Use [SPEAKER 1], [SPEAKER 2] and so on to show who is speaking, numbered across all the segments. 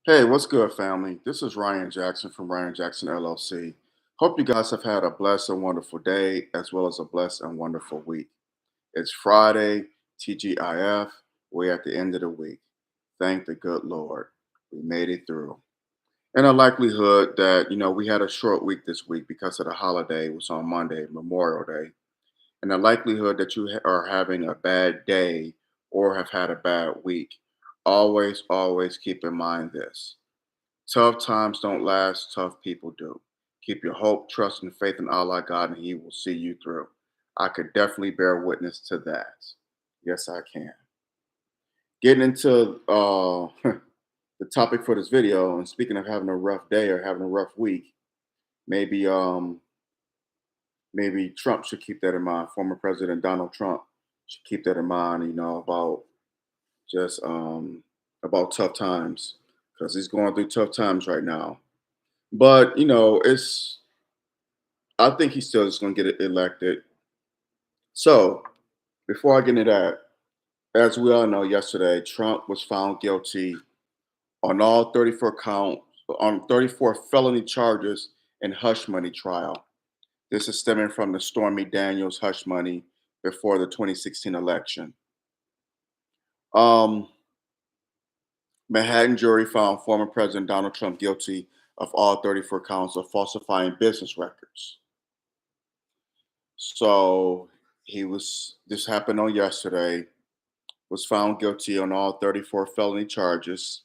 [SPEAKER 1] Hey, what's good, family? This is Ryan Jackson from Ryan Jackson LLC. Hope you guys have had a blessed and wonderful day as well as a blessed and wonderful week. It's Friday, TGIF. We're at the end of the week. Thank the good Lord. We made it through. In a likelihood that, we had a short week this week because of the holiday. It was on Monday, Memorial Day. And the likelihood that you are having a bad day or have had a bad week, always keep in mind this. Tough times don't last, tough people do. Keep your hope, trust, and faith in Allah God, and He will see you through. I could definitely bear witness to that. Yes, I can. Getting into the topic for this video, and speaking of having a rough day or having a rough week, maybe maybe Trump should keep that in mind. Former President Donald Trump should keep that in mind. About just about tough times because he's going through tough times right now. But it's I think he's still just going to get elected. So before I get into that, as we all know, yesterday Trump was found guilty on all 34 counts on 34 felony charges in hush money trial. This is stemming from the Stormy Daniels hush money before the 2016 election. Um, Manhattan jury found former President Donald Trump guilty of all 34 counts of falsifying business records. So this happened on yesterday, was found guilty on all 34 felony charges.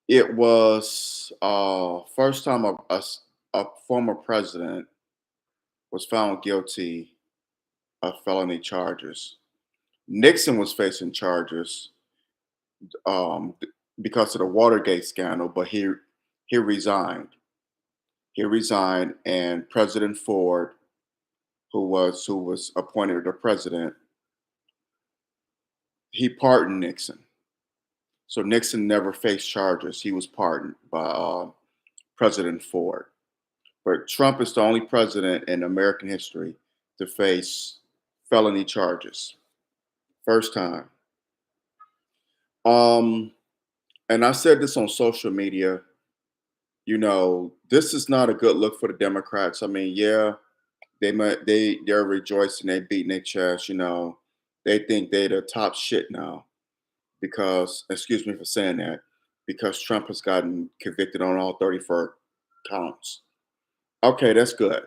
[SPEAKER 1] It was first time a former president was found guilty of felony charges. Nixon was facing charges um, because of the Watergate scandal, but he resigned. He resigned, and President Ford, who was appointed the president, he pardoned Nixon. So Nixon never faced charges. He was pardoned by President Ford. But Trump is the only president in American history to face felony charges. First time. Um, and I said this on social media. This is not a good look for the Democrats. I mean, yeah, they're rejoicing, they beating their chest. They think they're the top shit now because, excuse me for saying that, because Trump has gotten convicted on all 34 counts. Okay, that's good.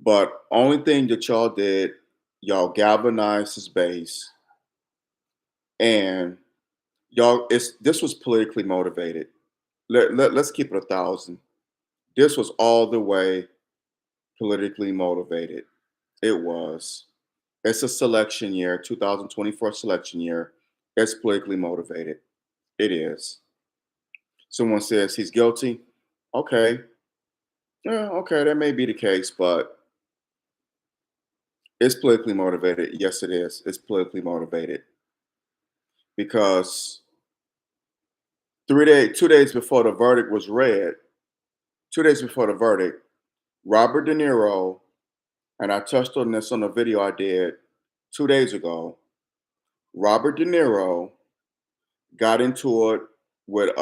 [SPEAKER 1] But only thing that y'all did, y'all galvanized his base, and this was politically motivated. Let's keep it 1,000. This was all the way politically motivated. It was. It's a selection year, 2024 selection year. It's politically motivated. It is. Someone says he's guilty. Okay. Yeah, okay, that may be the case, but it's politically motivated. Yes, it is. It's politically motivated because 2 days before the verdict was read, 2 days before the verdict, Robert De Niro, and I touched on this on a video I did 2 days ago. Robert De Niro got into it with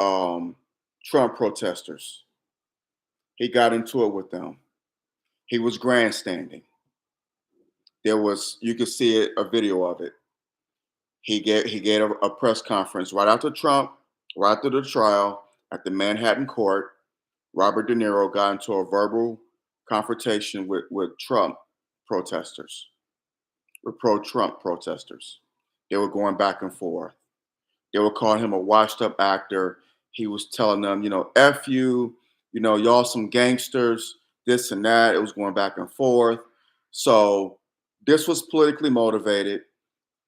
[SPEAKER 1] Trump protesters. He got into it with them. He was grandstanding. You could see it, a video of it. He gave a press conference right after Trump, right after the trial at the Manhattan court. Robert De Niro got into a verbal confrontation with Trump protesters, with pro-Trump protesters. They were going back and forth. They were calling him a washed-up actor. He was telling them, F you, y'all some gangsters, this and that. It was going back and forth. So this was politically motivated.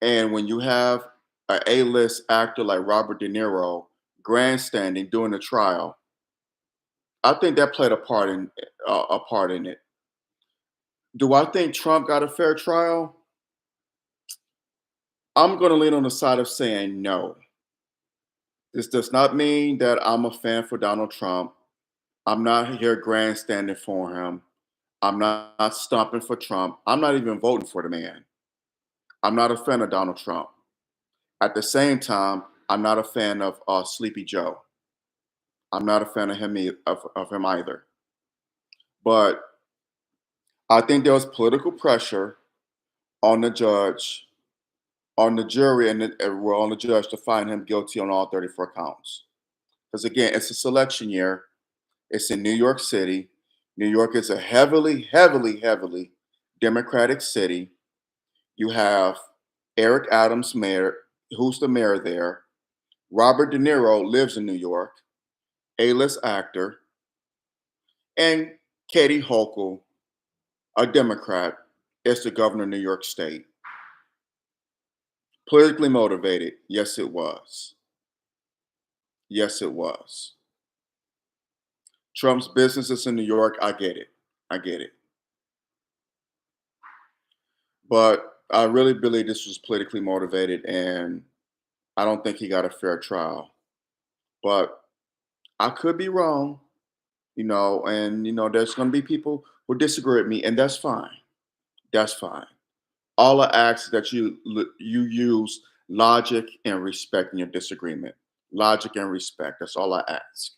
[SPEAKER 1] And when you have an A-list actor like Robert De Niro grandstanding during the trial, I think that played a part in it. Do I think Trump got a fair trial? I'm going to lean on the side of saying no. This does not mean that I'm a fan for Donald Trump. I'm not here grandstanding for him. I'm not stomping for Trump. I'm not even voting for the man. I'm not a fan of Donald Trump. At the same time, I'm not a fan of Sleepy Joe. I'm not a fan of of him either. But I think there was political pressure on the judge, on the jury, and well, on the judge to find him guilty on all 34 counts. Because again, it's a selection year. It's in New York City. New York is a heavily, heavily, heavily Democratic city. You have Eric Adams, mayor, who's the mayor there. Robert De Niro lives in New York, A-list actor, and Katie Hochul, a Democrat, is the governor of New York State. Politically motivated, yes, it was. Yes, it was. Trump's businesses in New York, I get it. I get it. But I really believe this was politically motivated, and I don't think he got a fair trial. But I could be wrong, and there's going to be people who disagree with me, and that's fine. That's fine. All I ask is that you use logic and respect in your disagreement. Logic and respect. That's all I ask.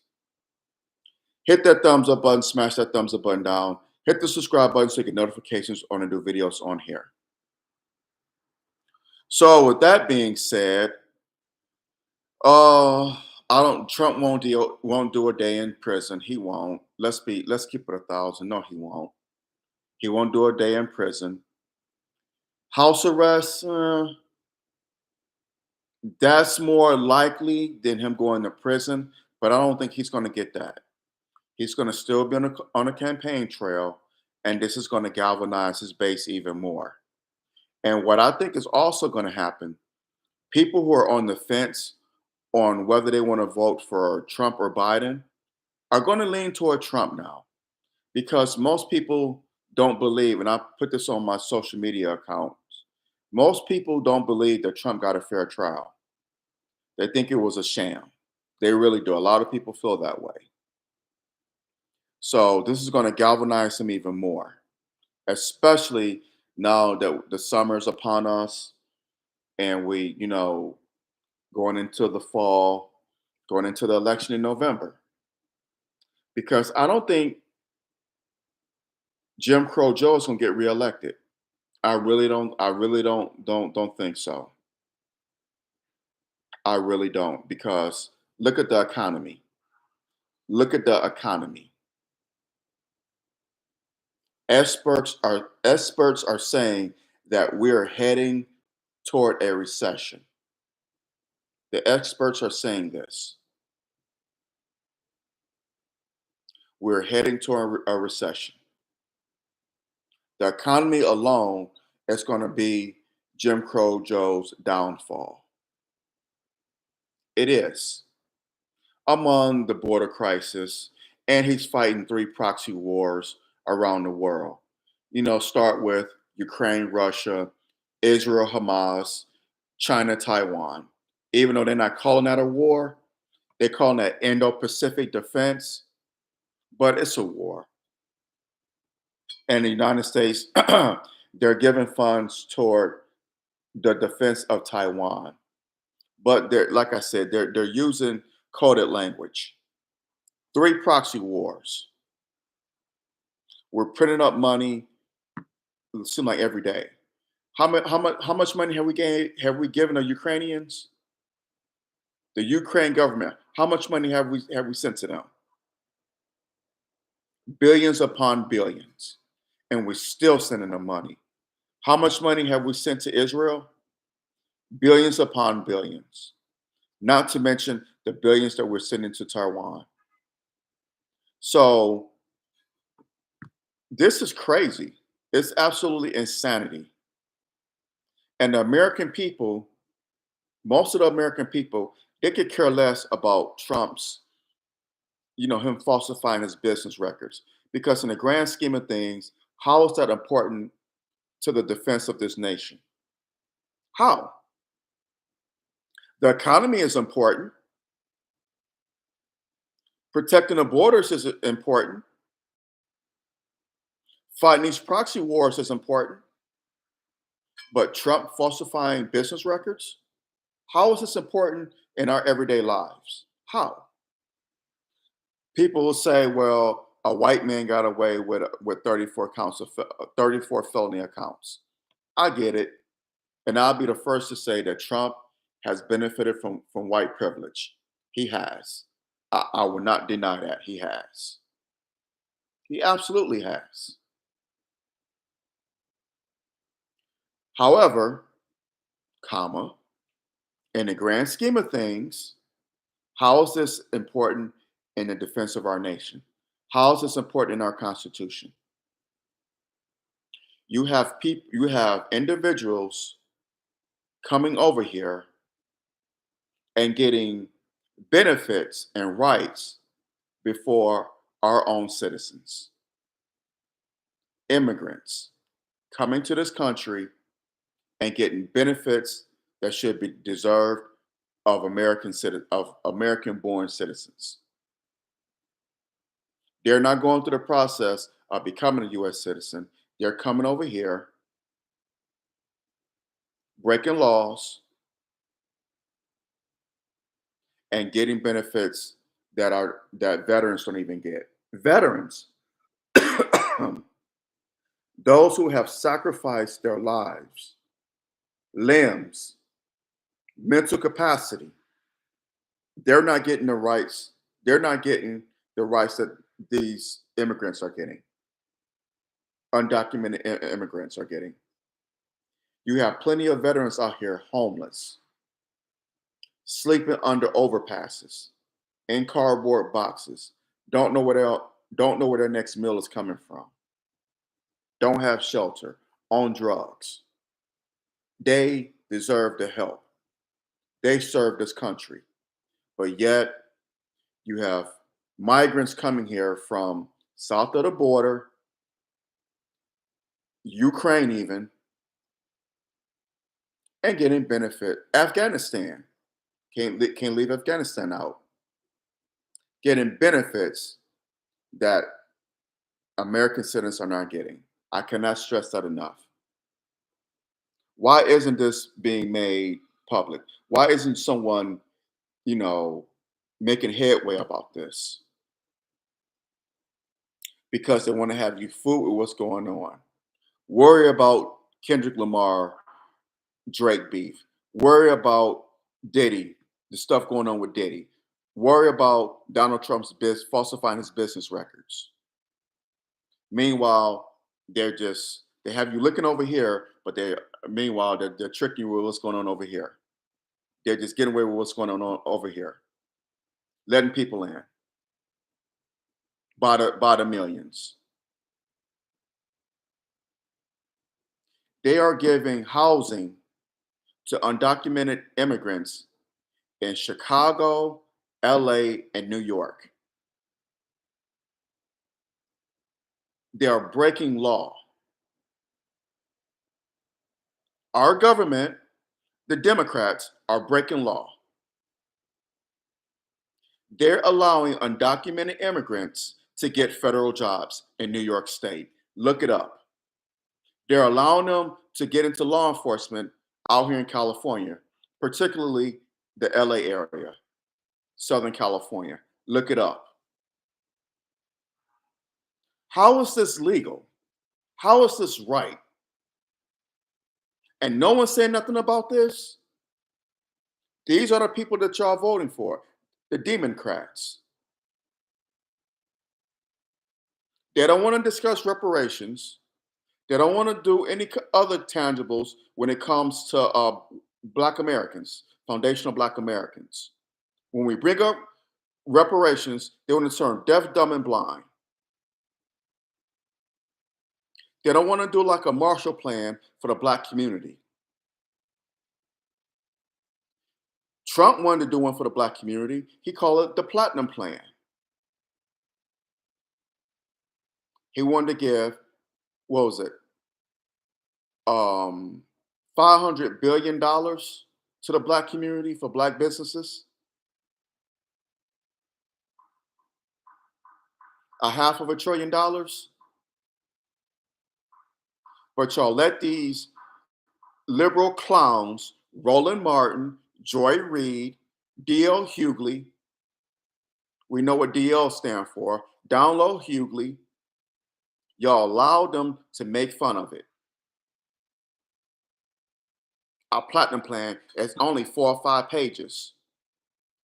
[SPEAKER 1] Hit that thumbs up button, smash that thumbs up button down. Hit the subscribe button so you get notifications on the new videos on here. So with that being said, I don't. Trump won't do a day in prison. He won't. Let's keep it 1,000. No, he won't. He won't do a day in prison. House arrest. That's more likely than him going to prison, but I don't think he's going to get that. He's going to still be on a campaign trail, and this is going to galvanize his base even more. And what I think is also going to happen, people who are on the fence on whether they want to vote for Trump or Biden are going to lean toward Trump now, because most people don't believe, and I put this on my social media accounts, most people don't believe that Trump got a fair trial. They think it was a sham. They really do. A lot of people feel that way. So this is going to galvanize him even more, especially now that the summer's upon us and we, going into the fall, going into the election in November. Because I don't think Jim Crow Joe is going to get reelected. I really don't. I really don't think so. I really don't, because look at the economy. Look at the economy. Experts are saying that we're heading toward a recession. The experts are saying this. We're heading toward a recession. The economy alone is going to be Jim Crow Joe's downfall. It is. Among the border crisis, and he's fighting 3 proxy wars around the world. Start with Ukraine, Russia, Israel, Hamas, China, Taiwan. Even though they're not calling that a war, they're calling that Indo-Pacific defense, but it's a war. And the United States, they're giving funds toward the defense of Taiwan. But like I said, they're using coded language. 3 proxy wars. We're printing up money. It seems like every day. How much money have we given the Ukrainians? The Ukraine government. How much money have we sent to them? Billions upon billions, and we're still sending them money. How much money have we sent to Israel? Billions upon billions. Not to mention the billions that we're sending to Taiwan. So this is crazy. It's absolutely insanity. And the American people, most of the American people, they could care less about Trump's, him falsifying his business records. Because in the grand scheme of things, how is that important to the defense of this nation? How? The economy is important. Protecting the borders is important. Fighting these proxy wars is important. But Trump falsifying business records? How is this important in our everyday lives? How? People will say, well, a white man got away with 34 counts of 34 felony accounts. I get it. And I'll be the first to say that Trump has benefited from white privilege. He has. I will not deny that. He has. He absolutely has. However, comma, in the grand scheme of things, how is this important in the defense of our nation? How is this important in our Constitution? You have individuals coming over here and getting benefits and rights before our own citizens, immigrants coming to this country and getting benefits that should be deserved of American born citizens. They're not going through the process of becoming a US citizen. They're coming over here, breaking laws, and getting benefits that veterans don't even get. Veterans, those who have sacrificed their lives, limbs, mental capacity, they're not getting the rights. They're not getting the rights that these immigrants are getting. Undocumented immigrants are getting. You have plenty of veterans out here homeless, sleeping under overpasses, in cardboard boxes, don't know where their next meal is coming from, don't have shelter, on drugs. They deserve the help. They serve this country. But yet you have migrants coming here from south of the border, Ukraine even, and getting benefit. Afghanistan can't leave Afghanistan out. Getting benefits that American citizens are not getting. I cannot stress that enough. Why isn't this being made public? Why isn't someone, you know, making headway about this? Because they want to have you fooled with what's going on. Worry about Kendrick Lamar, Drake beef. Worry about Diddy, the stuff going on with Diddy. Worry about Donald Trump's falsifying his business records. Meanwhile, they have you looking over here, but they're tricking you with what's going on over here. They're just getting away with what's going on over here, letting people in by the millions. They are giving housing to undocumented immigrants in Chicago, LA, and New York. They are breaking law. Our government, the Democrats, are breaking law. They're allowing undocumented immigrants to get federal jobs in New York State. Look it up. They're allowing them to get into law enforcement out here in California, particularly the LA area, Southern California. Look it up. How is this legal? How is this right? And no one's saying nothing about this. These are the people that y'all voting for, the Democrats. They don't want to discuss reparations. They don't want to do any other tangibles when it comes to Black Americans, foundational Black Americans. When we bring up reparations, they want to turn deaf, dumb, and blind. They don't want to do like a Marshall Plan for the Black community. Trump wanted to do one for the Black community. He called it the Platinum Plan. He wanted to give, what was it, $500 billion to the Black community for Black businesses. A half of $1 trillion. But y'all let these liberal clowns, Roland Martin, Joy Reid, D.L. Hughley. We know what DL stand for. Download Hughley. Y'all allowed them to make fun of it. Our platinum plan is only 4 or 5 pages.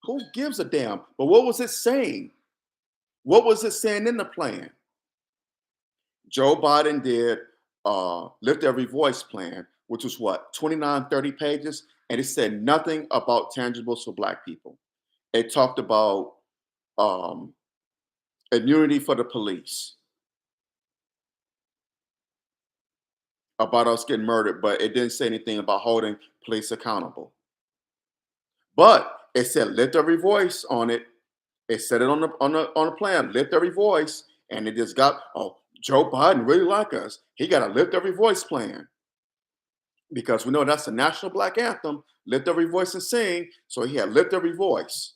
[SPEAKER 1] Who gives a damn? But what was it saying? What was it saying in the plan? Joe Biden did Lift Every Voice plan, which was what, 29, 30 pages? And it said nothing about tangibles for Black people. It talked about um, immunity for the police, about us getting murdered, but it didn't say anything about holding police accountable. But it said lift every voice on it. It said it on the plan, lift every voice, and it just got, oh, Joe Biden really like us. He got a lift every voice plan because we know that's the national Black anthem. Lift every voice and sing. So he had lift every voice.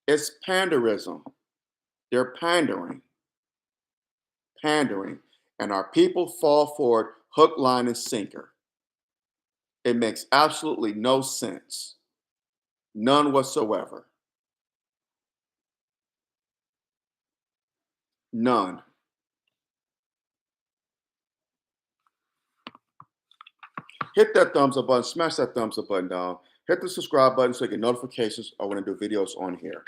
[SPEAKER 1] It's panderism. They're pandering, and our people fall for it hook, line, and sinker. It makes absolutely no sense. None whatsoever. None. Hit that thumbs up button, smash that thumbs up button down. Hit the subscribe button so you get notifications when I do videos on here.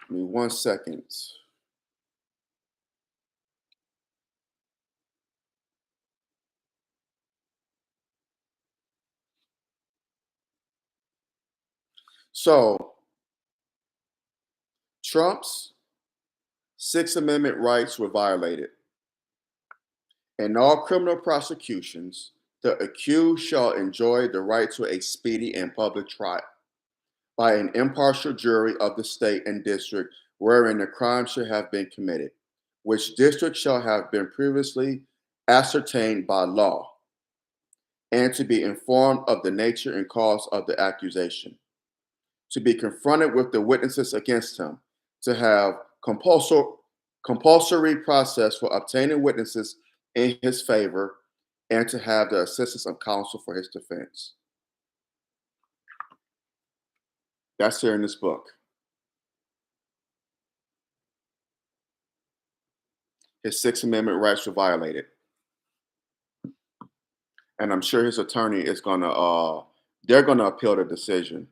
[SPEAKER 1] Give me 1 second. So, Trump's Sixth Amendment rights were violated. In all criminal prosecutions, the accused shall enjoy the right to a speedy and public trial by an impartial jury of the state and district wherein the crime should have been committed, which district shall have been previously ascertained by law, and to be informed of the nature and cause of the accusation, to be confronted with the witnesses against him, to have compulsory process for obtaining witnesses in his favor, and to have the assistance of counsel for his defense. That's here in this book. His Sixth Amendment rights were violated. And I'm sure his attorney is they're gonna appeal the decision.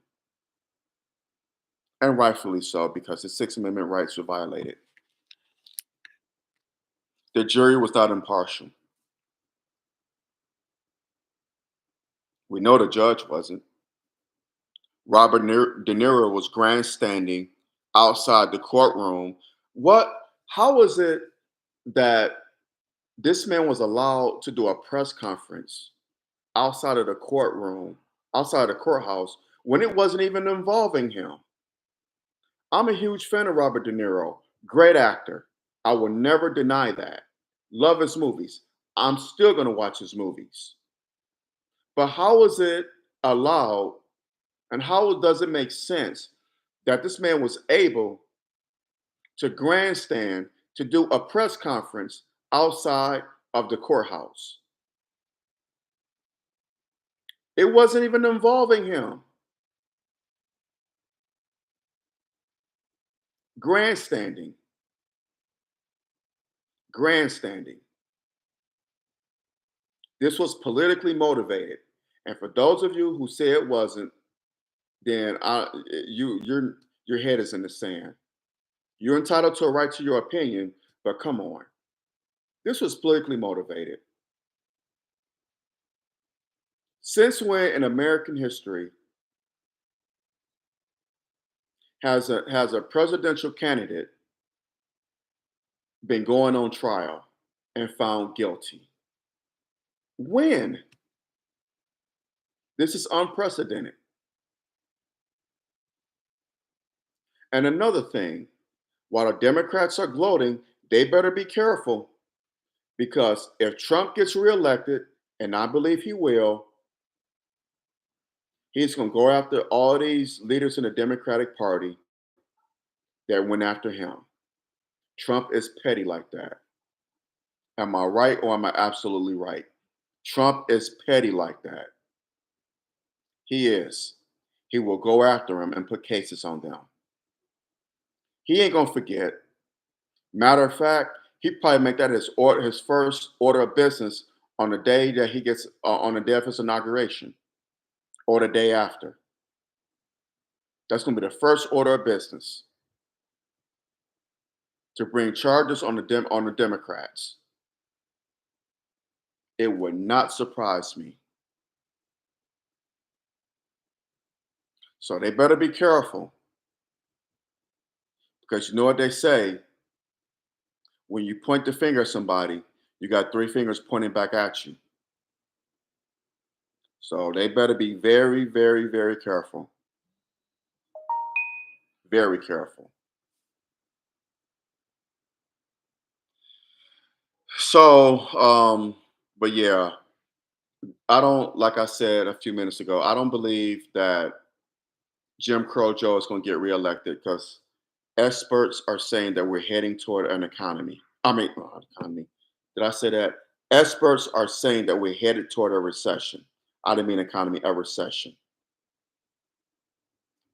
[SPEAKER 1] And rightfully so, because his Sixth Amendment rights were violated. The jury was not impartial. We know the judge wasn't. Robert De Niro was grandstanding outside the courtroom. How was it that this man was allowed to do a press conference outside of the courtroom, outside the courthouse, when it wasn't even involving him? I'm a huge fan of Robert De Niro, great actor. I will never deny that. Love his movies. I'm still going to watch his movies. But how is it allowed, and how does it make sense that this man was able to grandstand to do a press conference outside of the courthouse? It wasn't even involving him. Grandstanding. This was politically motivated. And for those of you who say it wasn't, then your head is in the sand. You're entitled to a right to your opinion, but come on. This was politically motivated. Since when in American history has a presidential candidate been going on trial and found guilty? When? This is unprecedented. And another thing, while the Democrats are gloating, they better be careful, because if Trump gets reelected, and I believe he will, he's going to go after all these leaders in the Democratic Party that went after him. Trump is petty like that. Am I right, or am I absolutely right? Trump is petty like that. He is. He will go after him and put cases on them. He ain't gonna forget. Matter of fact, he probably make that his first order of business on the day that he gets on the day of his inauguration or the day after. That's gonna be the first order of business to bring charges on the Democrats. It would not surprise me. So they better be careful because you know what they say: when you point the finger at somebody, you got three fingers pointing back at you. So they better be very, very, very careful. Very careful. So, but yeah, I don't, like I said a few minutes ago, I don't believe that Jim Crow Joe is going to get reelected because experts are saying that we're heading toward an economy. Economy. Did I say that? Experts are saying that we're headed toward a recession. I didn't mean economy, a recession.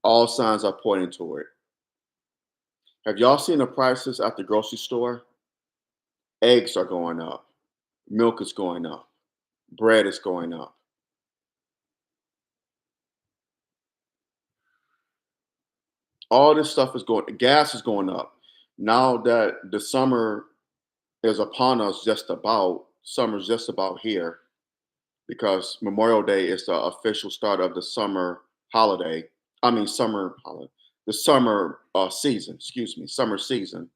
[SPEAKER 1] All signs are pointing toward it. Have y'all seen the prices at the grocery store? Eggs are going up, milk is going up, bread is going up. All this stuff is going, gas is going up. Now that the summer is upon us, summer's just about here because Memorial Day is the official start of the summer holiday. I mean, summer holiday, the summer season, excuse me, summer season.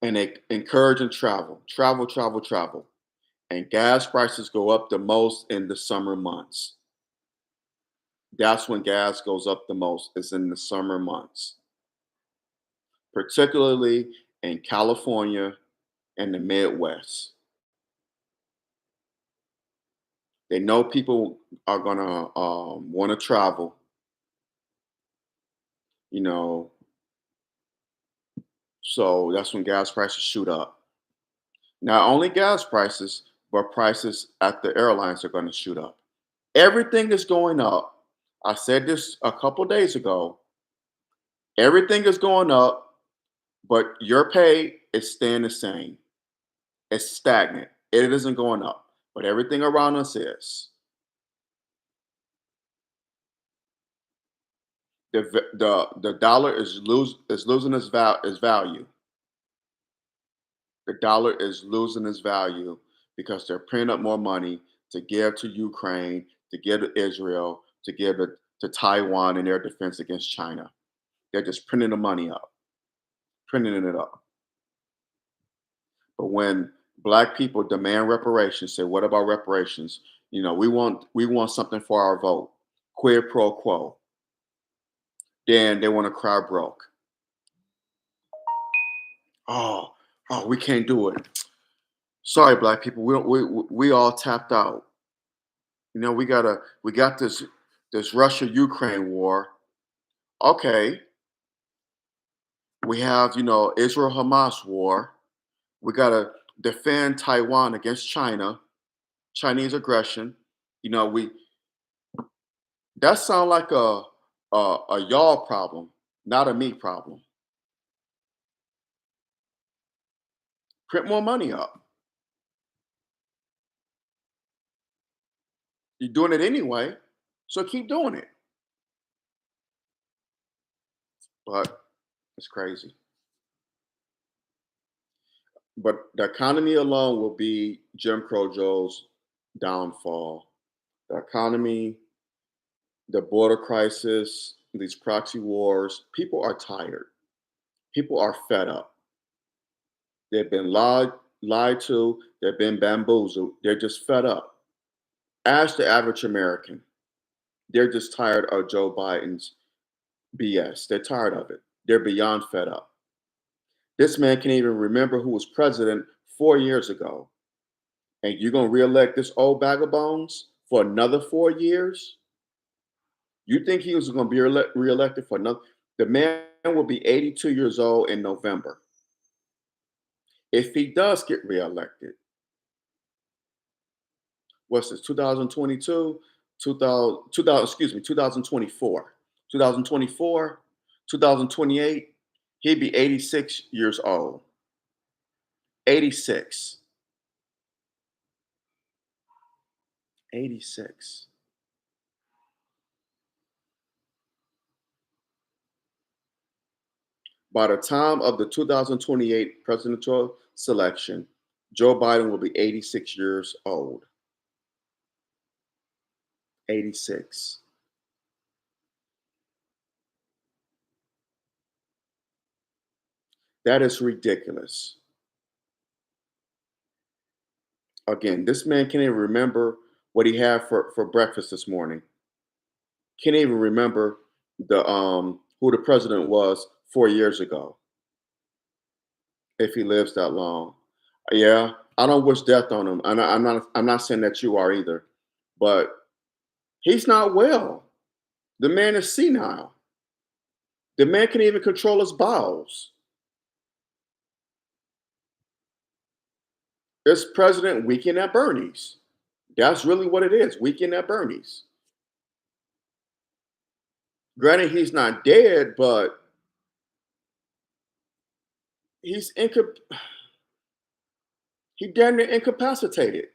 [SPEAKER 1] And they encourage and travel, travel, travel, travel. And gas prices go up the most in the summer months. That's when gas goes up the most, is in the summer months, particularly in California and the Midwest. They know people are gonna want to travel, you know, so that's when gas prices shoot up. Not only gas prices, but prices at the airlines are going to shoot up. Everything is going up. I said this a couple days ago. Everything is going up, but your pay is staying the same. It's stagnant. It isn't going up, but everything around us is. The dollar is losing its value. The dollar is losing its value because they're printing up more money to give to Ukraine, to give to Israel, to give to Taiwan in their defense against China. They're just printing the money up, printing it up. But when black people demand reparations, say, "What about reparations?" We want something for our vote, quid pro quo. Then they want to cry broke. Oh, oh, we can't do it. Sorry, black people, we all tapped out. We got this Russia Ukraine war. Okay, we have Israel Hamas war. We gotta defend Taiwan against China, Chinese aggression. We that sound like a y'all problem, not a me problem. Print more money up. You're doing it anyway, so keep doing it. But it's crazy. But the economy alone will be Jim Crow Joe's downfall. The economy, the border crisis, these proxy wars, people are tired. People are fed up. They've been lied to, they've been bamboozled. They're just fed up. Ask the average American. They're just tired of Joe Biden's BS. They're tired of it. They're beyond fed up. This man can't even remember who was president 4 years ago. And you're going to reelect this old bag of bones for another 4 years? You think he was going to be reelected for another? The man will be 82 years old in November. If he does get reelected, what's this, 2022, 2000, excuse me, 2024. 2024, 2028, he'd be 86 years old. 86. 86. By the time of the 2028 presidential selection, Joe Biden will be 86 years old. 86. That is ridiculous. Again, this man can't even remember what he had for breakfast this morning. Can't even remember the who the president was 4 years ago, if he lives that long. Yeah, I don't wish death on him. And I'm not saying that you are either, but he's not well. The man is senile. The man can even control his bowels. It's President Weekend at Bernie's. That's really what it is. Weekend at Bernie's. Granted, he's not dead, but he's he damn near incapacitated.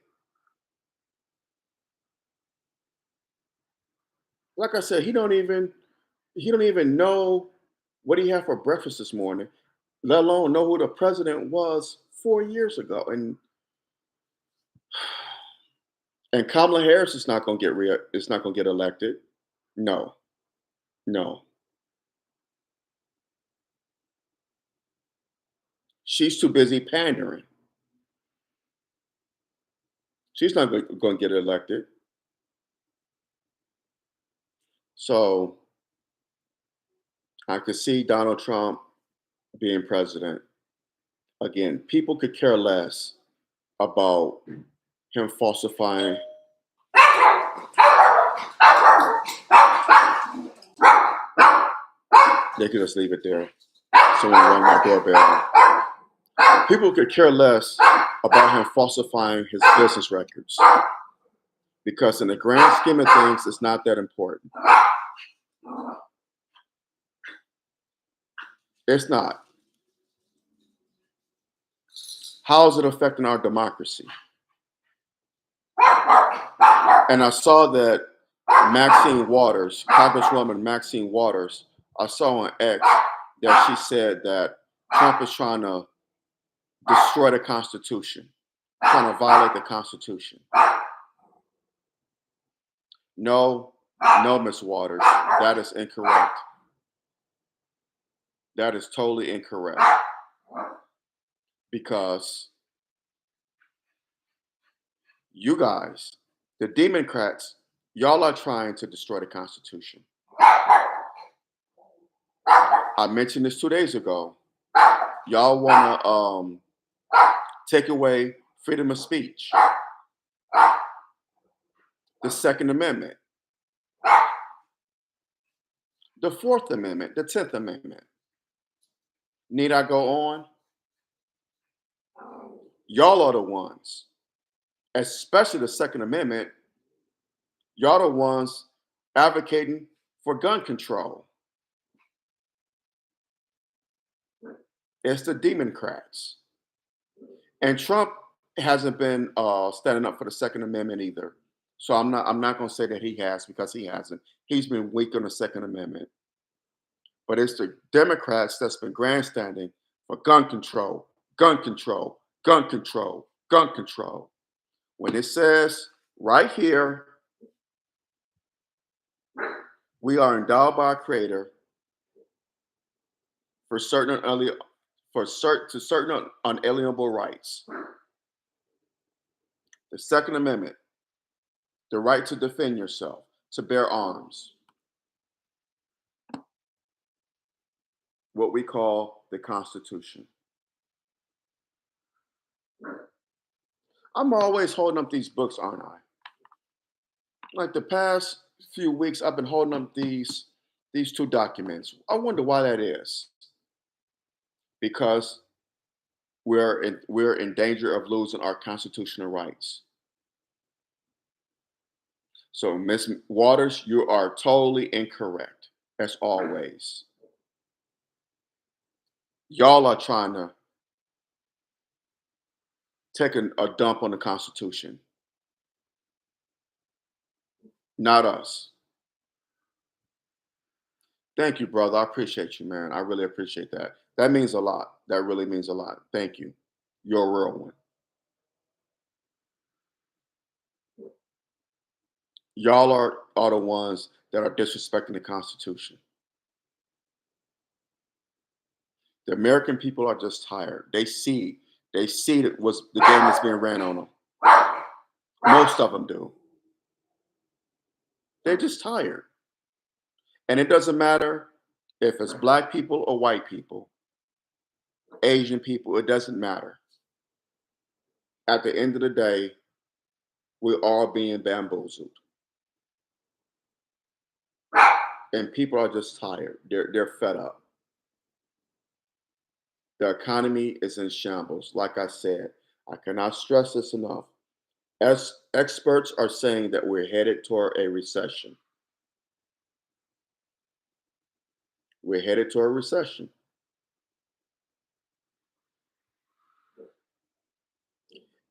[SPEAKER 1] Like I said, he don't even know what he had for breakfast this morning, let alone know who the president was 4 years ago. And Kamala Harris is not going to get elected. No, no, she's too busy pandering. She's not going to get elected. So I could see Donald Trump being president. Again, people could care less about him falsifying. They could just leave it there. Someone rang my doorbell. People could care less about him falsifying his business records because, in the grand scheme of things, it's not that important. It's not. How is it affecting our democracy? And I saw that Maxine Waters, Congresswoman Maxine Waters, I saw on X that she said that Trump is trying to destroy the Constitution, trying to violate the Constitution. No, no, Miss Waters, that is incorrect. That is totally incorrect. Because you guys, the Democrats, y'all are trying to destroy the Constitution. I mentioned this 2 days ago. Y'all want to take away freedom of speech, the Second Amendment, the Fourth Amendment, the 10th Amendment. Need I go on? Y'all are the ones, especially the Second Amendment. Y'all are the ones advocating for gun control. It's the Democrats. And Trump hasn't been standing up for the Second Amendment either. So I'm not going to say that he has, because he hasn't. He's been weak on the Second Amendment. But it's the Democrats that's been grandstanding for gun control, gun control, gun control, gun control. When it says right here, we are endowed by our Creator for certain unalienable rights. The Second Amendment, the right to defend yourself, to bear arms. What we call the Constitution. I'm always holding up these books, aren't I? Like the past few weeks, I've been holding up these two documents. I wonder why that is. Because we're in danger of losing our constitutional rights. So, Miss Waters, you are totally incorrect, as always. Y'all are trying to take a dump on the Constitution, not us. Thank you, brother. I appreciate you, man. I really appreciate that. That means a lot. That really means a lot. Thank you. You're a real one. Y'all are the ones that are disrespecting the Constitution. The American people are just tired. They see that was the game that's being ran on them. Most of them do. They're just tired. And it doesn't matter if it's black people or white people, Asian people, it doesn't matter. At the end of the day, we're all being bamboozled. And people are just tired. They're fed up. The economy is in shambles. Like I said, I cannot stress this enough. As experts are saying that we're headed toward a recession. We're headed toward a recession.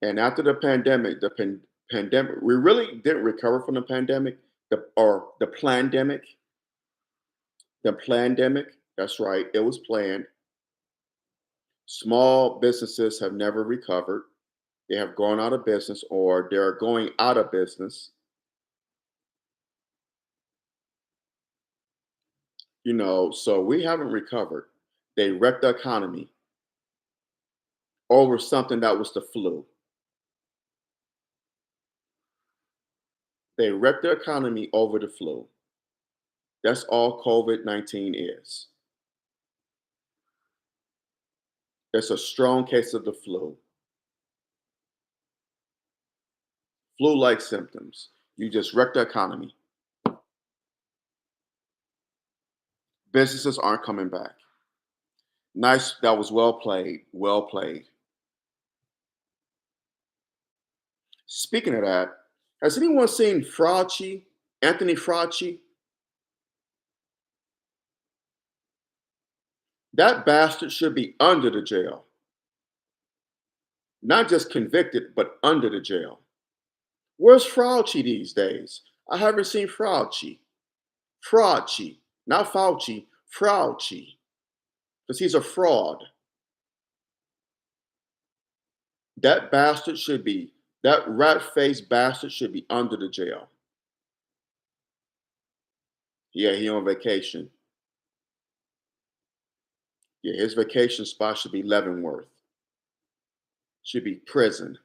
[SPEAKER 1] And after the pandemic, pandemic, we really didn't recover from the pandemic, the plandemic. The plandemic, that's right, it was planned. Small businesses have never recovered. They have gone out of business or they're going out of business. So we haven't recovered. They wrecked the economy over something that was the flu. They wrecked the economy over the flu. That's all COVID-19 is. It's a strong case of the flu. Flu-like symptoms. You just wrecked the economy. Businesses aren't coming back. Nice. That was well played. Well played. Speaking of that, has anyone seen Fauci, Anthony Fauci? That bastard should be under the jail. Not just convicted, but under the jail. Where's Fauci these days? I haven't seen Fauci. Fauci, not Fauci, Fauci, because he's a fraud. That bastard should be, that rat-faced bastard should be under the jail. Yeah, he on vacation. Yeah, his vacation spot should be Leavenworth. Should be prison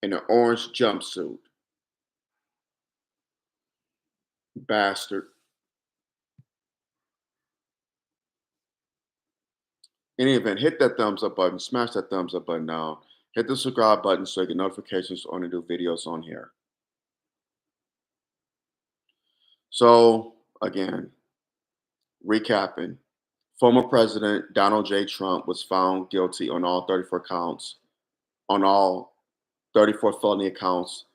[SPEAKER 1] in an orange jumpsuit. Bastard. In any event, hit that thumbs up button, smash that thumbs up button now. Hit the subscribe button so you get notifications on the new videos on here. So, again, recapping. Former President Donald J. Trump was found guilty on all 34 counts, on all 34 felony accounts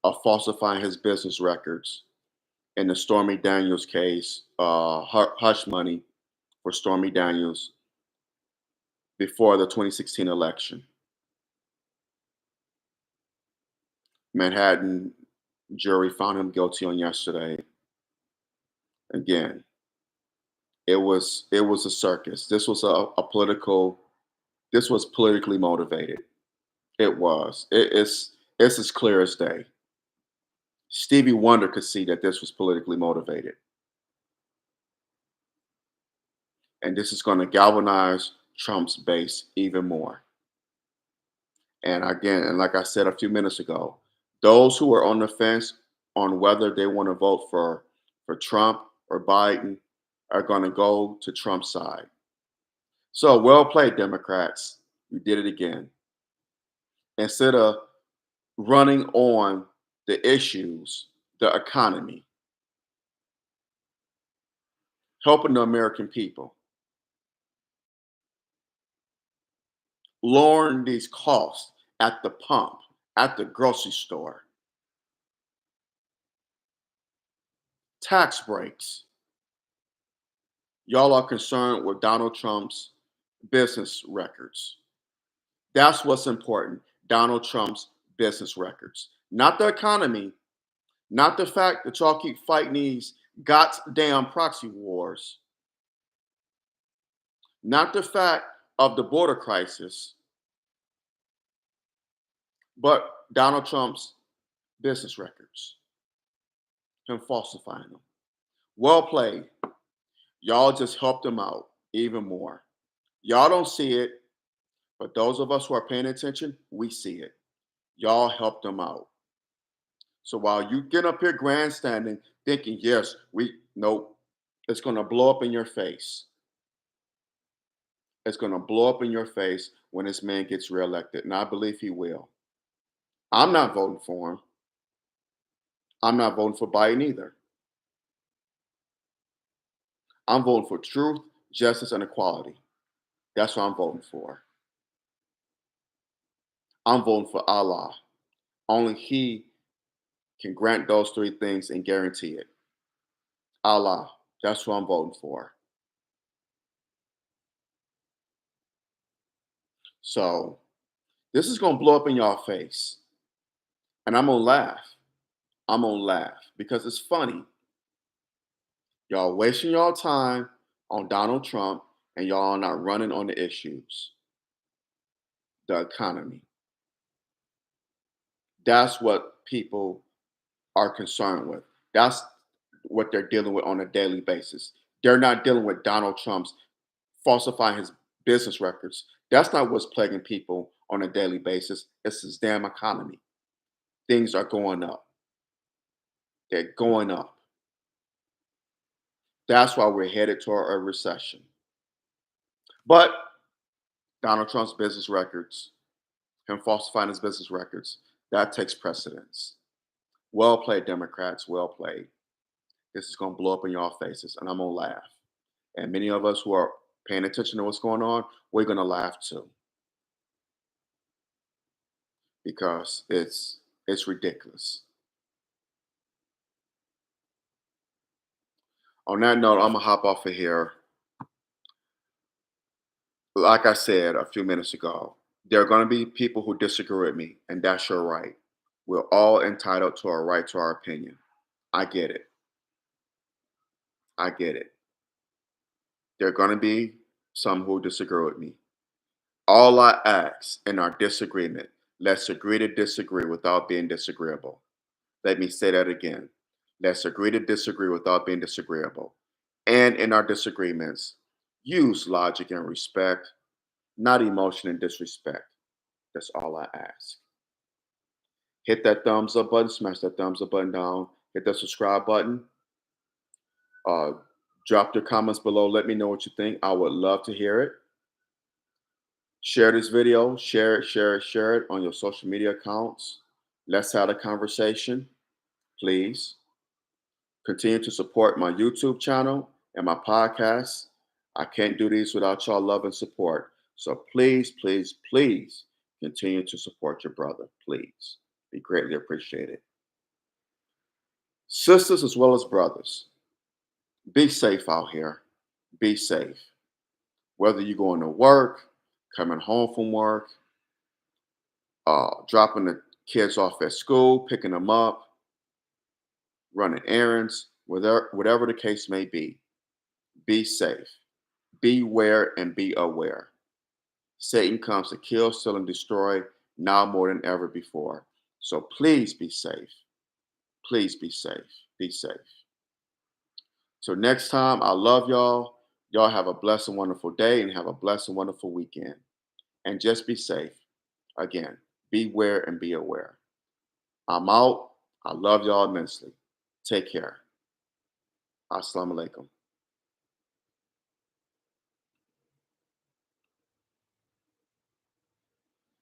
[SPEAKER 1] of falsifying his business records in the Stormy Daniels case, hush money for Stormy Daniels before the 2016 election. Manhattan jury found him guilty on yesterday. Again, it was a circus. This was this was politically motivated. It was. It's as clear as day. Stevie Wonder could see that this was politically motivated. And this is going to galvanize Trump's base even more. And again, and like I said a few minutes ago, those who are on the fence on whether they want to vote for Trump or Biden are going to go to Trump's side. So well played, Democrats. You did it again. Instead of running on the issues, the economy, helping the American people, lowering these costs at the pump, at the grocery store. tax breaks. Y'all are concerned with Donald Trump's business records. That's what's important. Donald Trump's business records, not the economy, not the fact that y'all keep fighting these goddamn proxy wars, not the fact of the border crisis, but Donald Trump's business records, him falsifying them. Well played. Y'all just helped him out even more. Y'all don't see it, but those of us who are paying attention, we see it. Y'all helped him out. So while you get up here grandstanding, thinking, yes, nope, it's going to blow up in your face. It's going to blow up in your face when this man gets reelected. And I believe he will. I'm not voting for him. I'm not voting for Biden either. I'm voting for truth, justice, and equality. That's what I'm voting for. I'm voting for Allah. Only He can grant those three things and guarantee it. Allah. That's what I'm voting for. So this is going to blow up in y'all face. And I'm going to laugh. I'm going to laugh because it's funny. Y'all wasting y'all time on Donald Trump and y'all are not running on the issues. The economy. That's what people are concerned with. That's what they're dealing with on a daily basis. They're not dealing with Donald Trump's falsifying his business records. That's not what's plaguing people on a daily basis. It's this damn economy. Things are going up. They're going up. That's why we're headed toward a recession. But Donald Trump's business records, him falsifying his business records, that takes precedence. Well played, Democrats. Well played. This is going to blow up in y'all faces, and I'm going to laugh. And many of us who are paying attention to what's going on, we're going to laugh too. Because it's ridiculous. On that note, I'm going to hop off of here. Like I said a few minutes ago, there are going to be people who disagree with me, and that's your right. We're all entitled to our right to our opinion. I get it. I get it. There are going to be some who disagree with me. All I ask in our disagreement, let's agree to disagree without being disagreeable. Let me say that again. Let's agree to disagree without being disagreeable. And in our disagreements, use logic and respect, not emotion and disrespect. That's all I ask. Hit that thumbs up button, smash that thumbs up button down, hit that subscribe button. Uh, Drop your comments below. Let me know what you think. I would love to hear it. Share this video. Share it on your social media accounts. Let's have a conversation, please. Continue to support my YouTube channel and my podcast. I can't do these without y'all love and support. So please, please, please continue to support your brother. Please. Be greatly appreciated. Sisters as well as brothers, be safe out here. Be safe. Whether you're going to work, coming home from work, dropping the kids off at school, picking them up, running errands, whatever the case may be safe. Beware and be aware. Satan comes to kill, steal, and destroy now more than ever before. So please be safe. Please be safe. Be safe. So next time, I love y'all. Y'all have a blessed and wonderful day and have a blessed and wonderful weekend. And just be safe. Again, beware and be aware. I'm out. I love y'all immensely. Take care. Assalamu alaikum.